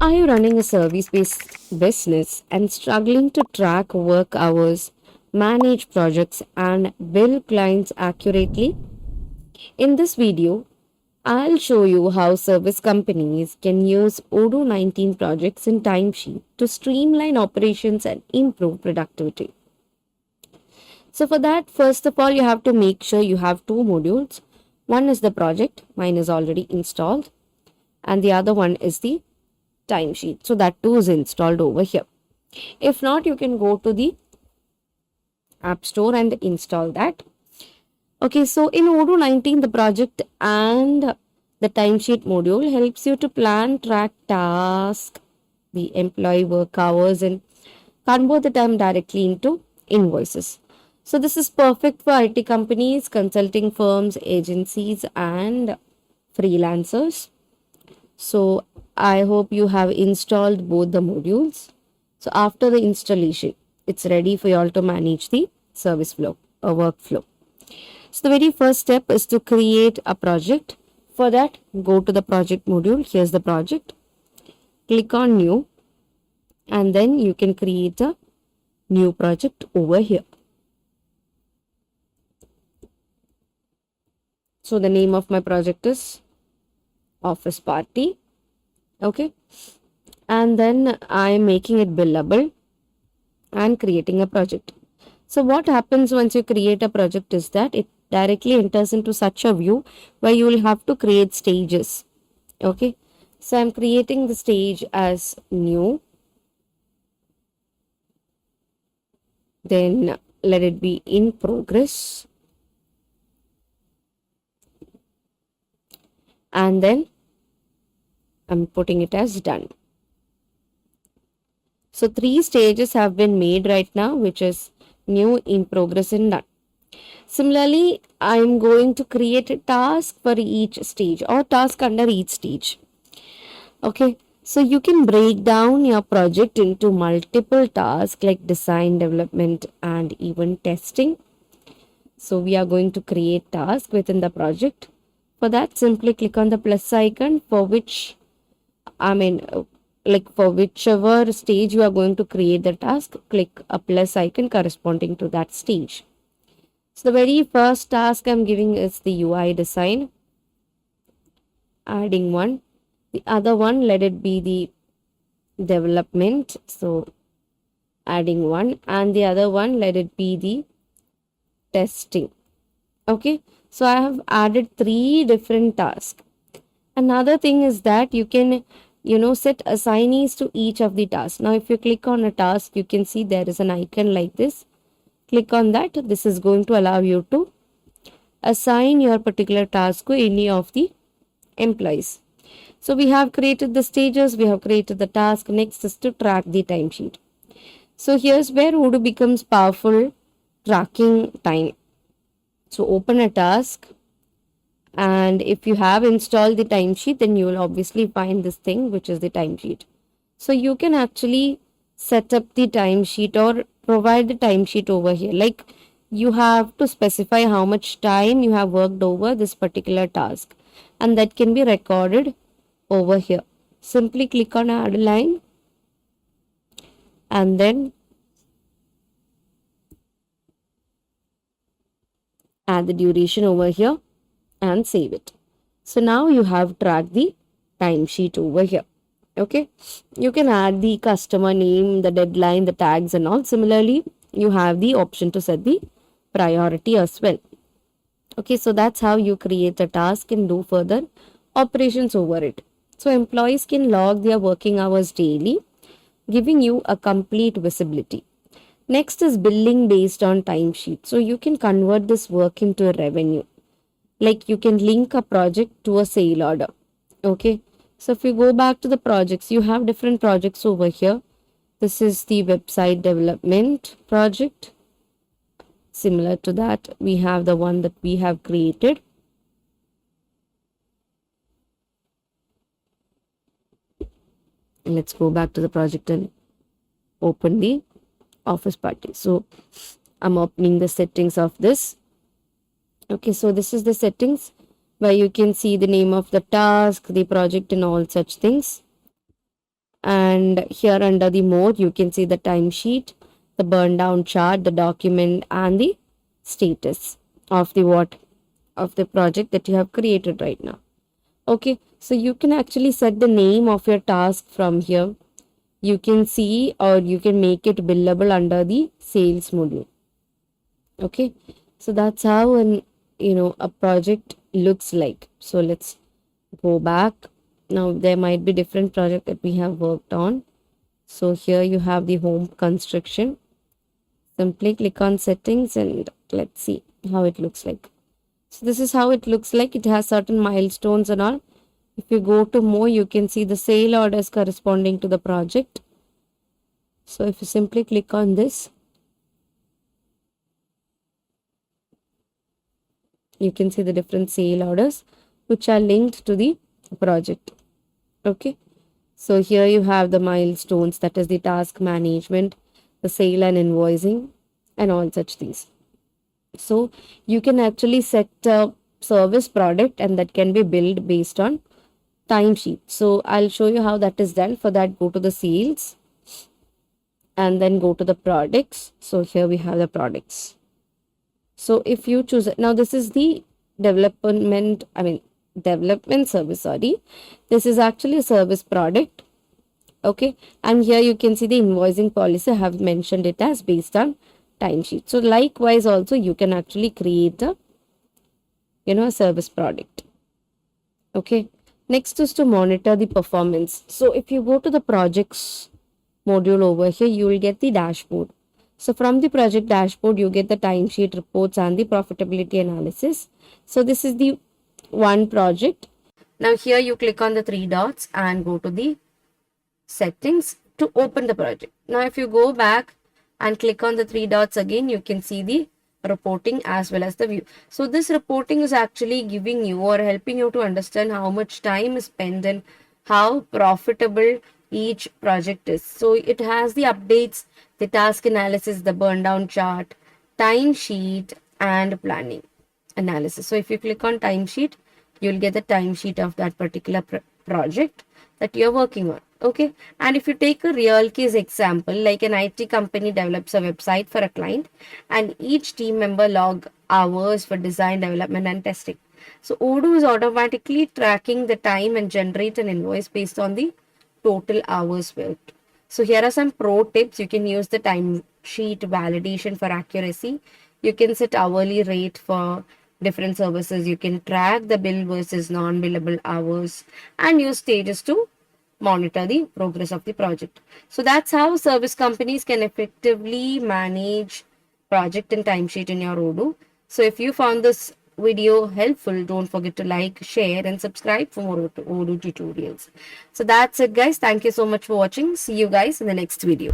Are you running a service-based business and struggling to track work hours, manage projects, and bill clients accurately? In this video, I'll show you how service companies can use Odoo 19 projects in Timesheet to streamline operations and improve productivity. So for that, first of all, you have to make sure you have two modules. One is the project, mine is already installed, and the other one is the timesheet. So that too is installed over here. If not, you can go to the App Store and install that. Okay, so in Odoo 19, the project and the timesheet module helps you to plan, track tasks, the employee work hours, and convert the time directly into invoices. So this is perfect for IT companies, consulting firms, agencies, and freelancers. So I hope you have installed both the modules. So after the installation, it's ready for you all to manage the service flow or workflow. So the very first step is to create a project. For that, go to the project module. Here's the project. Click on new, and then you can create a new project over here. So the name of my project is Office Party. Okay. And then I am making it billable and creating a project. So what happens once you create a project is that it directly enters into such a view where you will have to create stages. Okay. So I'm creating the stage as new. Then let it be in progress. And then I'm putting it as done. So 3 stages have been made right now, which is new, in progress, and done. Similarly, I'm going to create a task for each stage or task under each stage. Okay, so you can break down your project into multiple tasks like design, development, and even testing. So we are going to create tasks within the project. For that, simply click on the plus icon for which, for whichever stage you are going to create the task, click a plus icon corresponding to that stage. So the very first task I'm giving is the UI design, adding one. The other one, let it be the development, so adding one, and the other one, let it be the testing. Okay, so I have added 3 different tasks. Another thing is that you can set assignees to each of the tasks. Now if you click on a task, you can see there is an icon like this. Click on that. This is going to allow you to assign your particular task to any of the employees. So we have created the stages, we have created the task. Next is to track the timesheet. So here's where Odoo becomes powerful, tracking time. So open a task, and if you have installed the timesheet, then you will obviously find this thing, which is the timesheet. So you can actually set up the timesheet or provide the timesheet over here. Like, you have to specify how much time you have worked over this particular task, and that can be recorded over here. Simply click on add a line, and then add the duration over here and save it. So now you have tracked the timesheet over here. Okay, you can add the customer name, the deadline, the tags, and all. Similarly, you have the option to set the priority as well. Okay, so that's how you create a task and do further operations over it. So employees can log their working hours daily, giving you a complete visibility. Next is billing based on timesheet. So you can convert this work into a revenue. Like, you can link a project to a sale order. Okay. So if you go back to the projects, you have different projects over here. This is the website development project. Similar to that, we have the one that we have created. Let's go back to the project and open the Office Party. So I'm opening the settings of this. Okay, so this is the settings where you can see the name of the task, the project, and all such things. And here under the mode, you can see the timesheet, the burn down chart, the document, and the status of the what of the project that you have created right now. Okay, so you can actually set the name of your task from here. You can see, or you can make it billable under the sales module. Okay, so that's how an a project looks like. So let's go back. Now there might be different project that we have worked on. So here you have the home construction. Simply click on settings and let's see how it looks like. So this is how it looks like. It has certain milestones and all. If you go to more, you can see the sale orders corresponding to the project. So if you simply click on this, you can see the different sale orders which are linked to the project. Okay. So here you have the milestones, that is the task management, the sale and invoicing, and all such things. So you can actually set a service product and that can be billed based on timesheet. So I'll show you how that is done. For that, go to the sales and then go to the products. So here we have the products. So if you choose it, now this is the development service, sorry. This is actually a service product. Okay, and here you can see the invoicing policy. I have mentioned it as based on timesheet. So likewise also you can actually create a a service product. Okay, next is to monitor the performance. So if you go to the projects module over here, you will get the dashboard. So from the project dashboard, you get the timesheet reports and the profitability analysis. So this is the one project. Now here you click on the three dots and go to the settings to open the project. Now if you go back and click on the three dots again, you can see the reporting as well as the view. So this reporting is actually giving you or helping you to understand how much time is spent and how profitable each project is. So it has the updates, the task analysis, the burn down chart, timesheet, and planning analysis. So if you click on timesheet, you'll get the timesheet of that particular project that you're working on. Okay, and if you take a real case example, like an IT company develops a website for a client and each team member log hours for design, development, and testing. So Odoo is automatically tracking the time and generate an invoice based on the total hours worked. So here are some pro tips. You can use the timesheet validation for accuracy. You can set hourly rate for different services. You can track the bill versus non-billable hours and use stages to monitor the progress of the project. So that's how service companies can effectively manage project and timesheet in your Odoo. So if you found this video helpful, don't forget to like, share, and subscribe for more Odoo tutorials. So that's it, guys. Thank you so much for watching. See you guys in the next video.